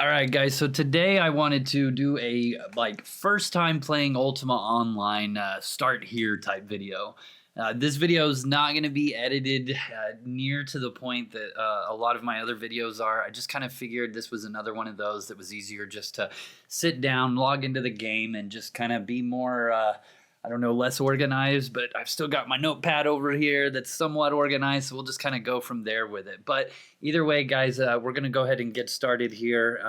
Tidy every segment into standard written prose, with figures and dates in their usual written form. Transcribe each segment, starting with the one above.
All right, guys. So today I wanted to do a first time playing Ultima Online start here type video. This video is not going to be edited near to the point that a lot of my other videos are. I just kind of figured this was another one of those that was easier just to sit down, log into the game, and just kind of be more I don't know, less organized, but I've still got my notepad over here that's somewhat organized, so we'll just kind of go from there with it. But either way, guys, we're going to go ahead and get started here.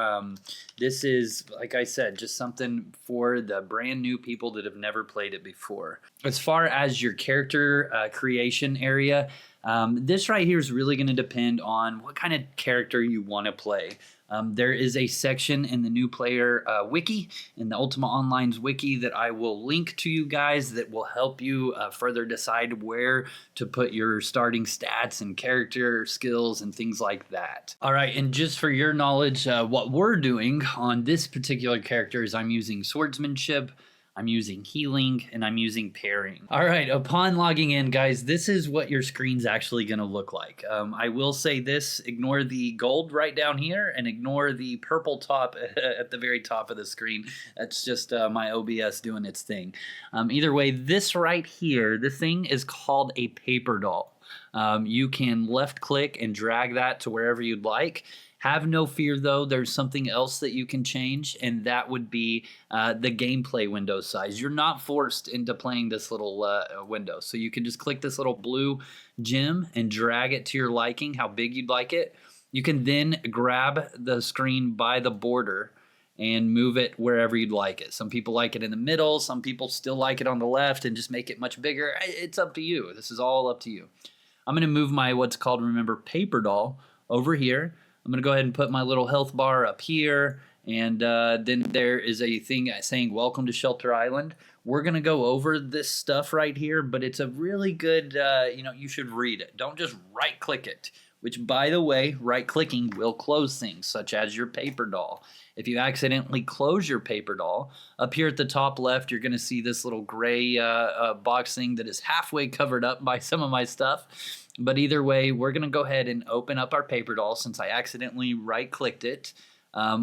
This is, like I said, just something for the brand new people that have never played it before. As far as your character creation area, this right here is really going to depend on what kind of character you want to play. There is a section in the new player wiki, in the Ultima Online's wiki, that I will link to you guys that will help you further decide where to put your starting stats and character skills and things like that. All right, and just for your knowledge, what we're doing on this particular character is I'm using swordsmanship, I'm using healing, and I'm using pairing. All right, upon logging in, guys, this is what your screen's actually gonna look like. I will say this, ignore the gold right down here and ignore the purple top at the very top of the screen. That's just my OBS doing its thing. Either way, this right here, this thing is called a paper doll. You can left click and drag that to wherever you'd like. Have no fear, though. There's something else that you can change, and that would be the gameplay window size. You're not forced into playing this little window, so you can just click this little blue gem and drag it to your liking, how big you'd like it. You can then grab the screen by the border and move it wherever you'd like it. Some people like it in the middle. Some people still like it on the left and just make it much bigger. It's up to you. This is all up to you. I'm going to move my what's called, remember, paper doll over here. I'm going to go ahead and put my little health bar up here, and then there is a thing saying welcome to Shelter Island. We're going to go over this stuff right here, but it's a really good, you should read it. Don't just right-click it, which, by the way, right-clicking will close things, such as your paper doll. If you accidentally close your paper doll, up here at the top left, you're going to see this little gray box thing that is halfway covered up by some of my stuff. But either way, we're going to go ahead and open up our paper doll since I accidentally right-clicked it.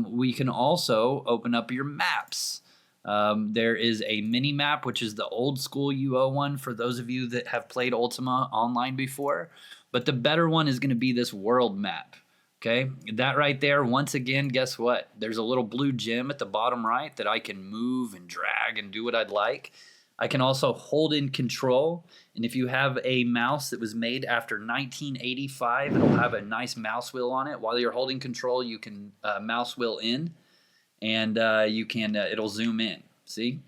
We can also open up your maps. There is a mini map, which is the old school UO one for those of you that have played Ultima Online before. But the better one is going to be this world map. Okay, that right there, once again, guess what? There's a little blue gem at the bottom right that I can move and drag and do what I'd like. I can also hold in control, and if you have a mouse that was made after 1985, it'll have a nice mouse wheel on it. While you're holding control, you can mouse wheel in, and it'll zoom in. See?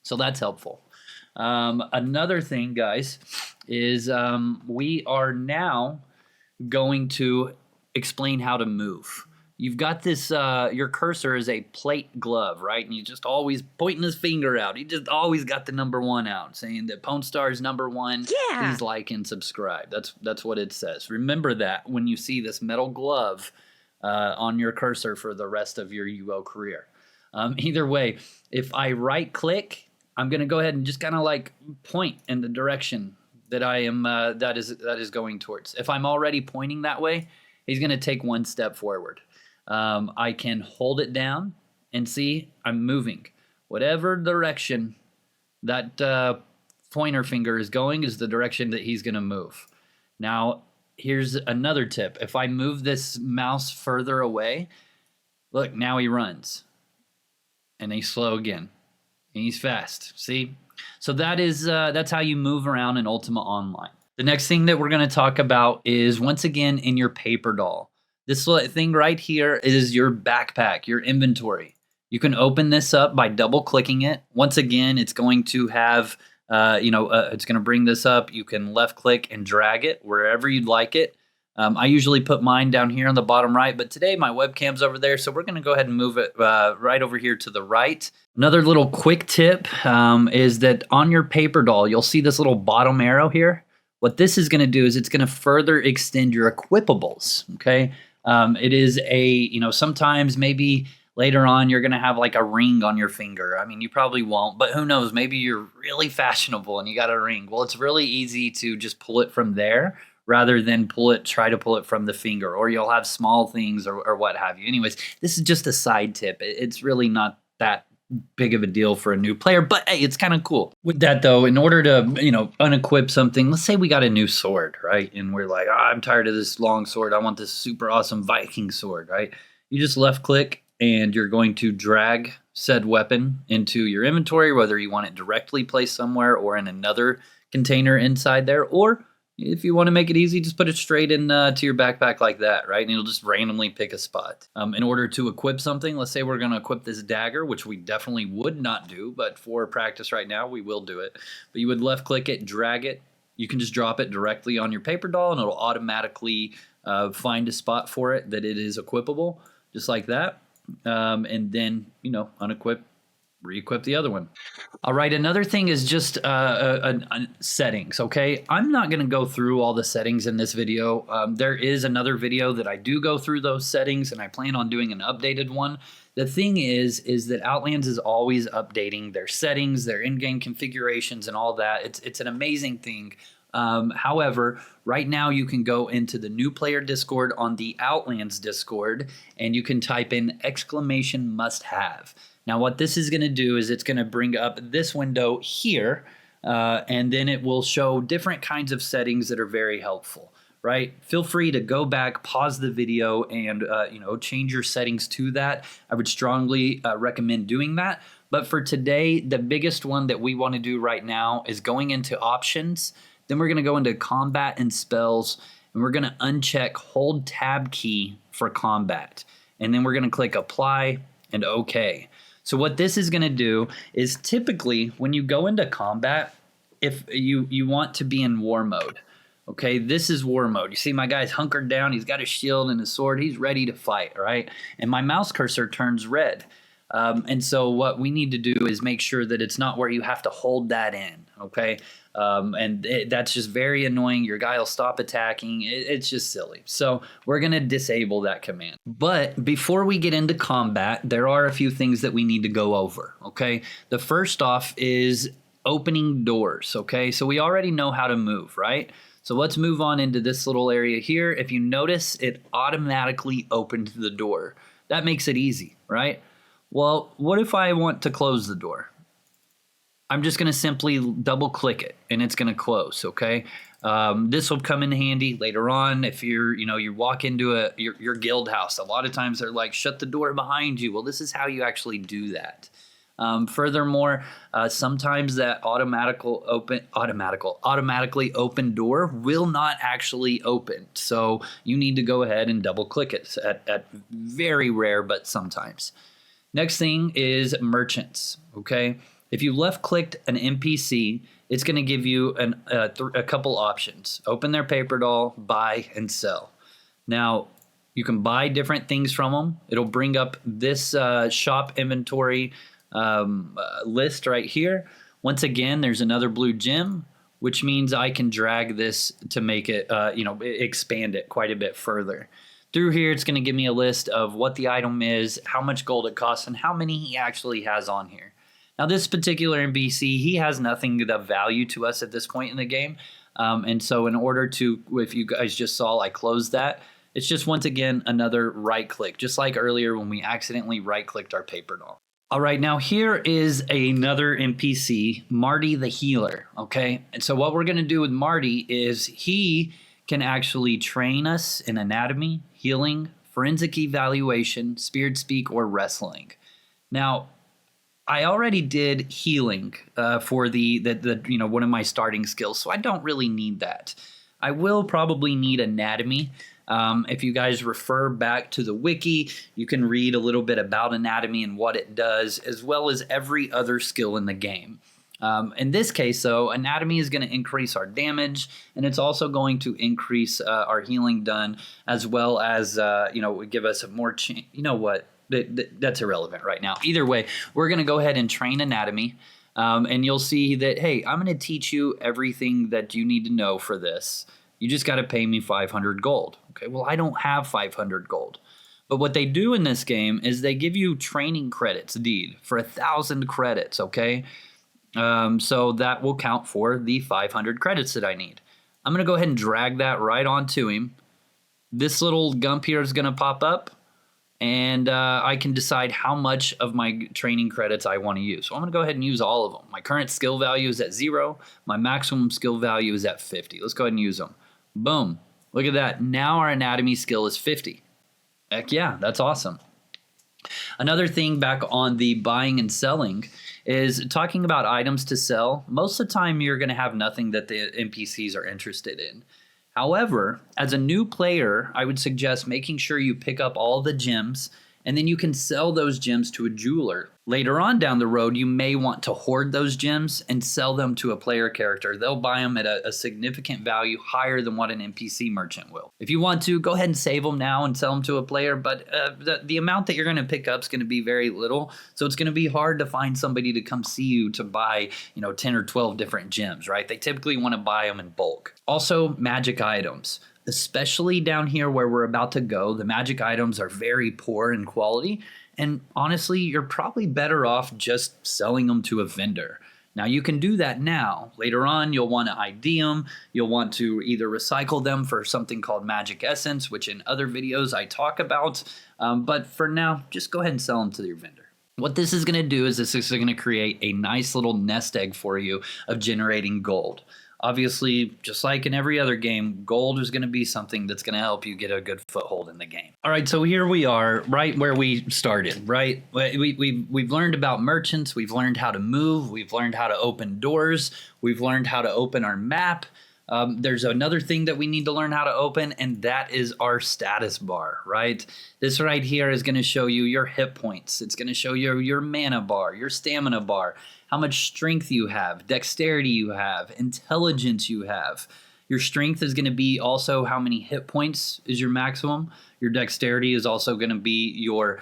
So that's helpful. Another thing, guys, is we are now going to explain how to move. You've got this, your cursor is a plate glove, right? And you just always pointing his finger out. He just always got the number one out, saying that Pwn Star is number one. Yeah. Please like and subscribe. That's what it says. Remember that when you see this metal glove on your cursor for the rest of your UO career. Either way, if I right click, I'm going to go ahead and just kind of like point in the direction that I am, that is going towards. If I'm already pointing that way, he's going to take one step forward. I can hold it down and see I'm moving. Whatever direction that pointer finger is going is the direction that he's going to move. Now, here's another tip. If I move this mouse further away, look, now he runs. And he's slow again. And he's fast. See? So that's how you move around in Ultima Online. The next thing that we're going to talk about is, once again, in your paper doll. This thing right here is your backpack, your inventory. You can open this up by double-clicking it. Once again, it's going to have, it's going to bring this up. You can left-click and drag it wherever you'd like it. I usually put mine down here on the bottom right, but today my webcam's over there, so we're going to go ahead and move it right over here to the right. Another little quick tip is that on your paper doll, you'll see this little bottom arrow here. What this is going to do is it's going to further extend your equipables, okay? It is sometimes maybe later on you're going to have like a ring on your finger. I mean, you probably won't, but who knows? Maybe you're really fashionable and you got a ring. Well, it's really easy to just pull it from there rather than try to pull it from the finger, or you'll have small things or what have you. Anyways, this is just a side tip. It's really not that big of a deal for a new player, but hey, it's kind of cool. With that though, in order to, unequip something, let's say we got a new sword, right? And we're like, I'm tired of this long sword. I want this super awesome Viking sword, right? You just left click and you're going to drag said weapon into your inventory, whether you want it directly placed somewhere or in another container inside there, or if you want to make it easy, just put it straight in to your backpack like that, right? And it'll just randomly pick a spot. In order to equip something, let's say we're going to equip this dagger, which we definitely would not do, but for practice right now, we will do it. But you would left click it, drag it. You can just drop it directly on your paper doll and it'll automatically find a spot for it that it is equipable, just like that. And then, unequip, re-equip the other one. All right, another thing is just settings, okay? I'm not going to go through all the settings in this video. There is another video that I do go through those settings, and I plan on doing an updated one. The thing is that Outlands is always updating their settings, their in-game configurations, and all that. It's an amazing thing. However, right now you can go into the new player Discord on the Outlands Discord, and you can type in !must-have. Now, what this is going to do is it's going to bring up this window here, and then it will show different kinds of settings that are very helpful, right? Feel free to go back, pause the video, and change your settings to that. I would strongly recommend doing that. But for today, the biggest one that we want to do right now is going into options. Then we're going to go into combat and spells, and we're going to uncheck hold tab key for combat. And then we're going to click apply and OK. So what this is going to do is typically when you go into combat, if you want to be in war mode, okay, this is war mode. You see my guy's hunkered down. He's got his shield and his sword. He's ready to fight, right? And my mouse cursor turns red. And so what we need to do is make sure that it's not where you have to hold that in, okay? That's just very annoying. Your guy will stop attacking. It's just silly. So we're going to disable that command. But before we get into combat, there are a few things that we need to go over, okay? The first off is opening doors, okay? So we already know how to move, right? So let's move on into this little area here. If you notice, it automatically opened the door. That makes it easy, right? Well, what if I want to close the door? I'm just going to simply double click it and it's going to close, okay? This will come in handy later on if you walk into your guild house. A lot of times they're like, shut the door behind you. Well, this is how you actually do that. Furthermore, sometimes that automatically open door will not actually open. So you need to go ahead and double click it at very rare, but sometimes. Next thing is merchants, okay? If you left-clicked an NPC, it's going to give you a couple options. Open their paper doll, buy, and sell. Now, you can buy different things from them. It'll bring up this shop inventory list right here. Once again, there's another blue gem, which means I can drag this to make it, expand it quite a bit further. Through here, it's going to give me a list of what the item is, how much gold it costs, and how many he actually has on here. Now, this particular NPC, he has nothing of value to us at this point in the game. And so in order to, if you guys just saw, I closed that. It's just, once again, another right click, just like earlier when we accidentally right clicked our paper doll. All right, now here is another NPC, Marty the Healer, okay? And so what we're going to do with Marty is he can actually train us in anatomy, healing, forensic evaluation, spirit speak, or wrestling. Now, I already did healing for one of my starting skills, so I don't really need that. I will probably need anatomy. If you guys refer back to the wiki, you can read a little bit about anatomy and what it does, as well as every other skill in the game. In this case, though, anatomy is going to increase our damage, and it's also going to increase our healing done, as well as give us a more that's irrelevant right now. Either way, we're going to go ahead and train anatomy, and you'll see that, hey, I'm going to teach you everything that you need to know for this. You just got to pay me 500 gold. Okay, well, I don't have 500 gold. But what they do in this game is they give you training credits, indeed, for 1,000 credits, okay? So that will count for the 500 credits that I need. I'm going to go ahead and drag that right onto him. This little gump here is going to pop up, and I can decide how much of my training credits I want to use. So I'm going to go ahead and use all of them. My current skill value is at 0. My maximum skill value is at 50. Let's go ahead and use them. Boom. Look at that. Now our anatomy skill is 50. Heck yeah, that's awesome. Another thing back on the buying and selling is talking about items to sell. Most of the time you're going to have nothing that the NPCs are interested in. However, as a new player, I would suggest making sure you pick up all the gems, and then you can sell those gems to a jeweler. Later on down the road, you may want to hoard those gems and sell them to a player character. They'll buy them at a significant value higher than what an NPC merchant will. If you want to, go ahead and save them now and sell them to a player, but the amount that you're going to pick up is going to be very little, so it's going to be hard to find somebody to come see you to buy 10 or 12 different gems, right? They typically want to buy them in bulk. Also, magic items. Especially down here where we're about to go, the magic items are very poor in quality, and honestly, you're probably better off just selling them to a vendor. Now, you can do that now. Later on, you'll want to ID them. You'll want to either recycle them for something called magic essence, which in other videos I talk about, but for now, just go ahead and sell them to your vendor. What this is going to do is this is going to create a nice little nest egg for you of generating gold. Obviously, just like in every other game, gold is going to be something that's going to help you get a good foothold in the game. All right, so here we are right where we started, right? We've learned about merchants. We've learned how to move. We've learned how to open doors. We've learned how to open our map. There's another thing that we need to learn how to open, and that is our status bar, right? This right here is going to show you your hit points. It's going to show you your mana bar, your stamina bar, how much strength you have, dexterity you have, intelligence you have. Your strength is going to be also how many hit points is your maximum. Your dexterity is also going to be your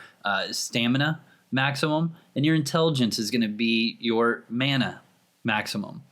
stamina maximum, and your intelligence is going to be your mana maximum.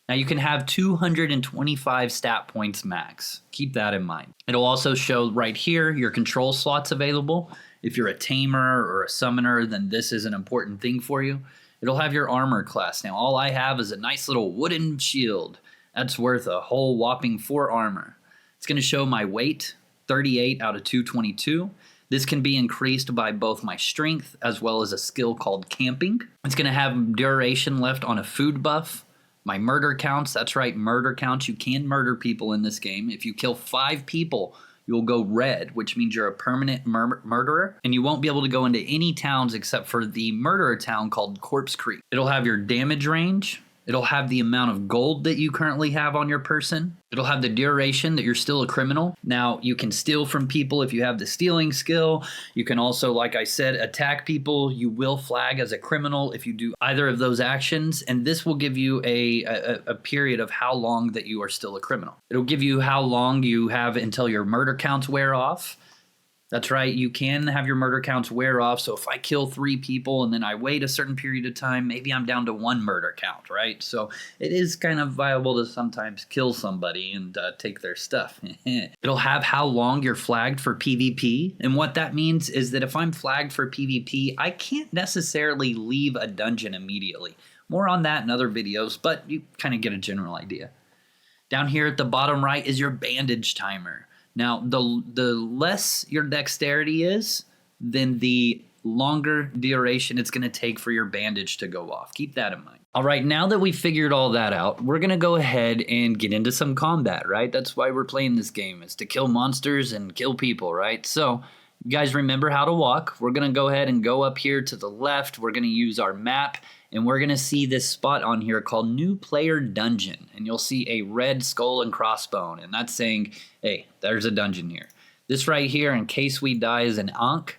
Now you can have 225 stat points max. Keep that in mind. It'll also show right here your control slots available. If you're a tamer or a summoner, then this is an important thing for you. It'll have your armor class. Now all I have is a nice little wooden shield. That's worth a whole whopping 4 armor. It's going to show my weight, 38 out of 222. This can be increased by both my strength as well as a skill called camping. It's going to have duration left on a food buff. My murder counts, that's right, murder counts. You can murder people in this game. If you kill 5 people, you'll go red, which means you're a permanent murderer, and you won't be able to go into any towns except for the murderer town called Corpse Creek. It'll have your damage range. It'll have the amount of gold that you currently have on your person. It'll have the duration that you're still a criminal. Now, you can steal from people if you have the stealing skill. You can also, like I said, attack people. You will flag as a criminal if you do either of those actions, and this will give you a period of how long that you are still a criminal. It'll give you how long you have until your murder counts wear off. That's right, you can have your murder counts wear off, so if I kill 3 people and then I wait a certain period of time, maybe I'm down to 1 murder count, right? So it is kind of viable to sometimes kill somebody and take their stuff. It'll have how long you're flagged for PvP, and what that means is that if I'm flagged for PvP, I can't necessarily leave a dungeon immediately. More on that in other videos, but you kind of get a general idea. Down here at the bottom right is your bandage timer. Now, the less your dexterity is, then the longer duration it's going to take for your bandage to go off. Keep that in mind. All right, now that we've figured all that out, we're going to go ahead and get into some combat, right? That's why we're playing this game, is to kill monsters and kill people, right? So, you guys remember how to walk. We're going to go ahead and go up here to the left. We're going to use our map, and we're going to see this spot on here called New Player Dungeon. And you'll see a red skull and crossbone, and that's saying, hey, there's a dungeon here. This right here, in case we die, is an Ankh.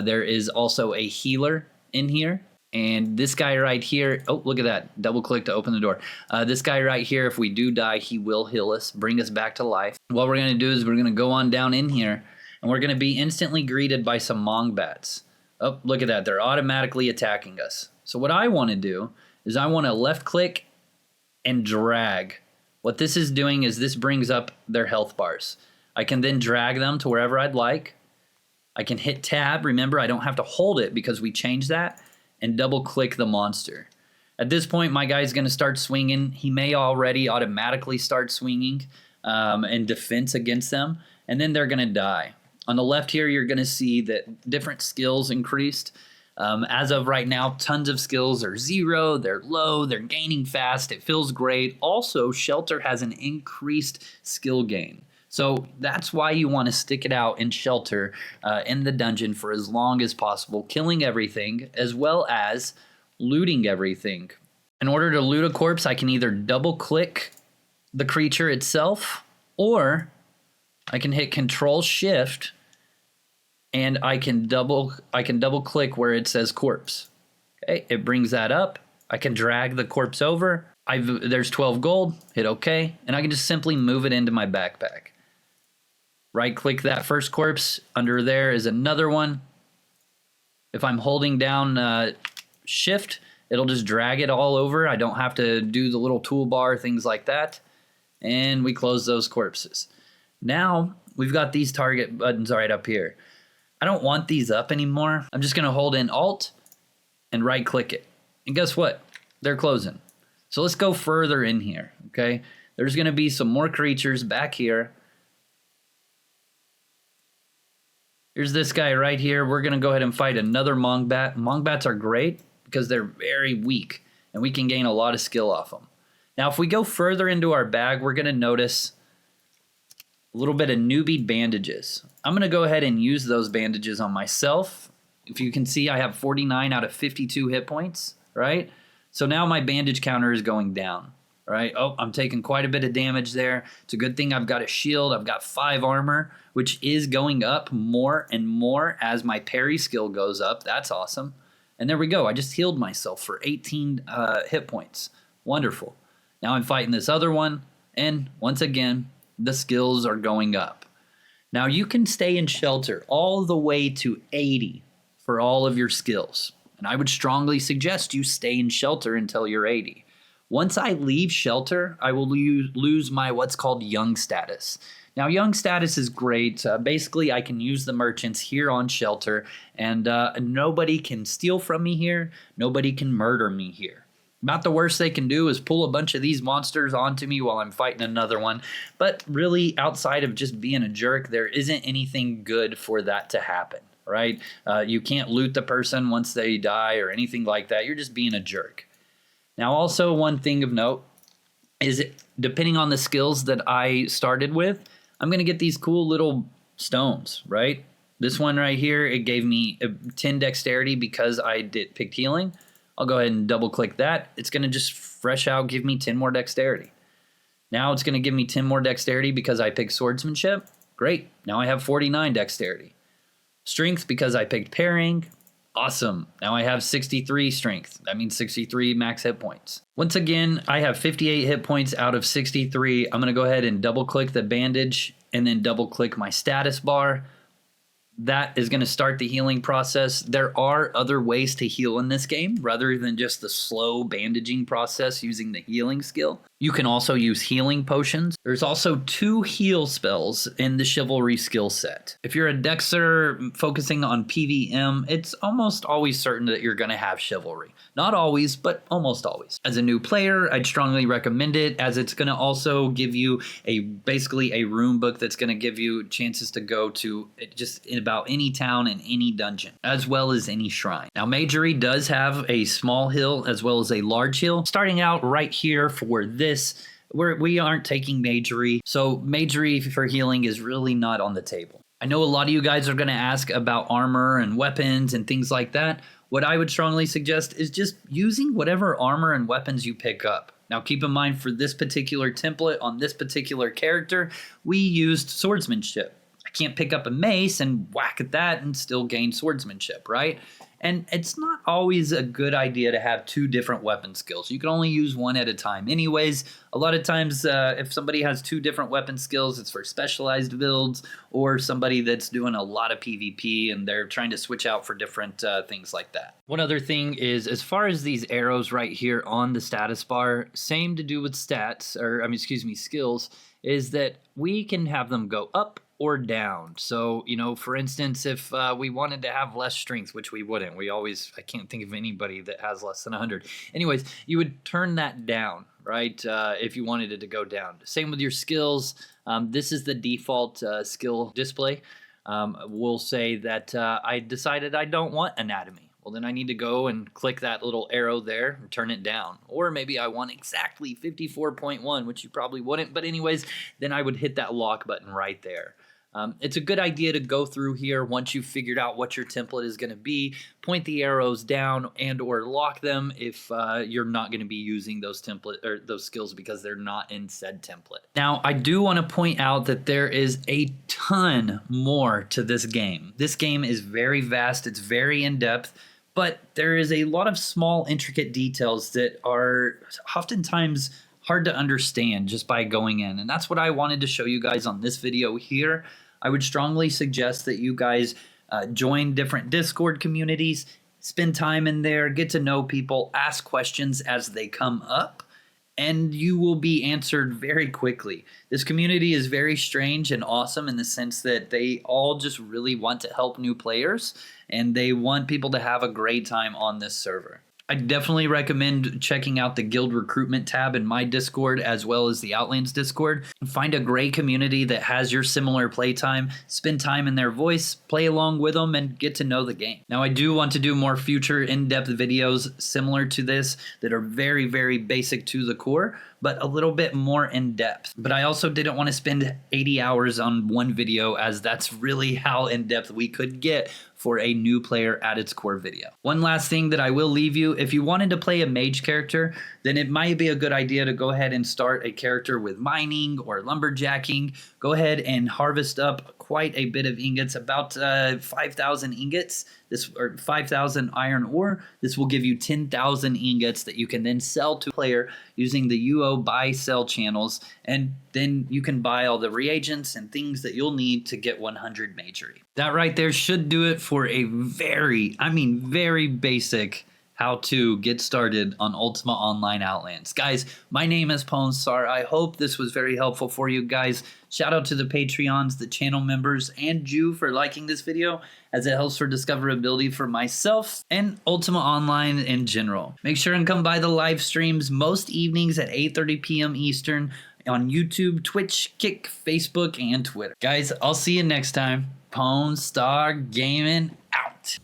There is also a healer in here. And this guy right here, oh, look at that. Double click to open the door. This guy right here, if we do die, he will heal us, bring us back to life. What we're going to do is we're going to go on down in here, and we're going to be instantly greeted by some mongbats. Oh, look at that. They're automatically attacking us. So what I want to do is I want to left click and drag. What this is doing is this brings up their health bars. I can then drag them to wherever I'd like. I can hit tab. Remember, I don't have to hold it because we changed that, and double click the monster. At this point, my guy's going to start swinging. He may already automatically start swinging. and defense against them, and then they're going to die. On the left here, you're going to see that different skills increased. As of right now, tons of skills are 0, they're low, they're gaining fast, it feels great. Also, Shelter has an increased skill gain. So that's why you want to stick it out in Shelter in the dungeon for as long as possible, killing everything as well as looting everything. In order to loot a corpse, I can either double click the creature itself, or I can hit Control Shift and I can double click where it says corpse. Okay, it brings that up. I can drag the corpse over. There's 12 gold, hit OK, and I can just simply move it into my backpack. Right click that first corpse, under there is another one. If I'm holding down Shift, it'll just drag it all over. I don't have to do the little toolbar, things like that. And we close those corpses. Now we've got these target buttons right up here. I don't want these up anymore. I'm just gonna hold in Alt and right click it. And guess what? They're closing. So let's go further in here, okay? There's gonna be some more creatures back here. Here's this guy right here. We're gonna go ahead and fight another Mongbat. Mongbats are great because they're very weak and we can gain a lot of skill off them. Now, if we go further into our bag, we're gonna notice a little bit of newbie bandages. I'm gonna go ahead and use those bandages on myself. If you can see, I have 49 out of 52 hit points, right? So now my bandage counter is going down, right? Oh, I'm taking quite a bit of damage there. It's a good thing I've got a shield. I've got 5 armor, which is going up more and more as my parry skill goes up. That's awesome. And there we go. I just healed myself for 18 hit points. Wonderful. Now I'm fighting this other one, and once again, the skills are going up. Now you can stay in Shelter all the way to 80 for all of your skills. And I would strongly suggest you stay in Shelter until you're 80. Once I leave Shelter, I will lose my what's called Young status. Now, Young status is great. Basically, I can use the merchants here on Shelter, and nobody can steal from me here. Nobody can murder me here. About the worst they can do is pull a bunch of these monsters onto me while I'm fighting another one. But really, outside of just being a jerk, there isn't anything good for that to happen, right? You can't loot the person once they die or anything like that. You're just being a jerk. Now, also, one thing of note is depending on the skills that I started with, I'm going to get these cool little stones, right? This one right here, it gave me 10 dexterity because I picked healing. I'll go ahead and double click that. It's going to just fresh out, give me 10 more dexterity. Now it's going to give me 10 more dexterity because I picked swordsmanship. Great. Now I have 49 dexterity. Strength because I picked parrying. Awesome. Now I have 63 strength. That means 63 max hit points. Once again, I have 58 hit points out of 63. I'm going to go ahead and double click the bandage and then double click my status bar. That is going to start the healing process. There are other ways to heal in this game rather than just the slow bandaging process using the healing skill. You can also use healing potions. There's also 2 heal spells in the Chivalry skill set. If you're a Dexter focusing on PvM, it's almost always certain that you're going to have Chivalry. Not always, but almost always. As a new player, I'd strongly recommend it, as it's going to also give you basically a rune book that's going to give you chances to go to just in about any town and any dungeon, as well as any shrine. Now, Magery does have a small heal as well as a large heal. Starting out right here for this, we aren't taking Magery, so Magery for healing is really not on the table. I know a lot of you guys are going to ask about armor and weapons and things like that. What I would strongly suggest is just using whatever armor and weapons you pick up. Now keep in mind, for this particular template on this particular character, we used swordsmanship. I can't pick up a mace and whack at that and still gain swordsmanship, right? And it's not always a good idea to have 2 different weapon skills. You can only use one at a time anyways. A lot of times, if somebody has 2 different weapon skills, it's for specialized builds or somebody that's doing a lot of PvP and they're trying to switch out for different things like that. One other thing is, as far as these arrows right here on the status bar, same to do with stats, or skills. is that we can have them go up or down. So, you know, for instance, if we wanted to have less strength, which we wouldn't, I can't think of anybody that has less than 100. Anyways, you would turn that down, right? If you wanted it to go down. Same with your skills. This is the default skill display. We'll say that I decided I don't want anatomy. Well, then I need to go and click that little arrow there and turn it down. Or maybe I want exactly 54.1, which you probably wouldn't. But anyways, then I would hit that lock button right there. It's a good idea to go through here once you've figured out what your template is going to be. Point the arrows down and or lock them if you're not going to be using those skills because they're not in said template. Now, I do want to point out that there is a ton more to this game. This game is very vast. It's very in-depth. But there is a lot of small, intricate details that are oftentimes hard to understand just by going in. And that's what I wanted to show you guys on this video here. I would strongly suggest that you guys join different Discord communities, spend time in there, get to know people, ask questions as they come up, and you will be answered very quickly. This community is very strange and awesome in the sense that they all just really want to help new players, and they want people to have a great time on this server. I definitely recommend checking out the guild recruitment tab in my Discord as well as the Outlands Discord. Find a great community that has your similar playtime, spend time in their voice, play along with them, and get to know the game. Now, I do want to do more future in-depth videos similar to this that are very, very basic to the core, but a little bit more in-depth. But I also didn't want to spend 80 hours on one video, as that's really how in-depth we could get for a new player at its core video. One last thing that I will leave you, if you wanted to play a mage character, then it might be a good idea to go ahead and start a character with mining or lumberjacking. Go ahead and harvest up quite a bit of ingots, about 5,000 ingots, or 5,000 iron ore. This will give you 10,000 ingots that you can then sell to a player using the UO buy-sell channels, and then you can buy all the reagents and things that you'll need to get 100 magery. That right there should do it for a very basic how to get started on Ultima Online Outlands. Guys, my name is Ponsar. I hope this was very helpful for you guys. Shout out to the Patreons, the channel members, and you for liking this video, as it helps for discoverability for myself and Ultima Online in general. Make sure and come by the live streams most evenings at 8:30 p.m. Eastern on YouTube, Twitch, Kick, Facebook, and Twitter. Guys, I'll see you next time. Ponstar Gaming out.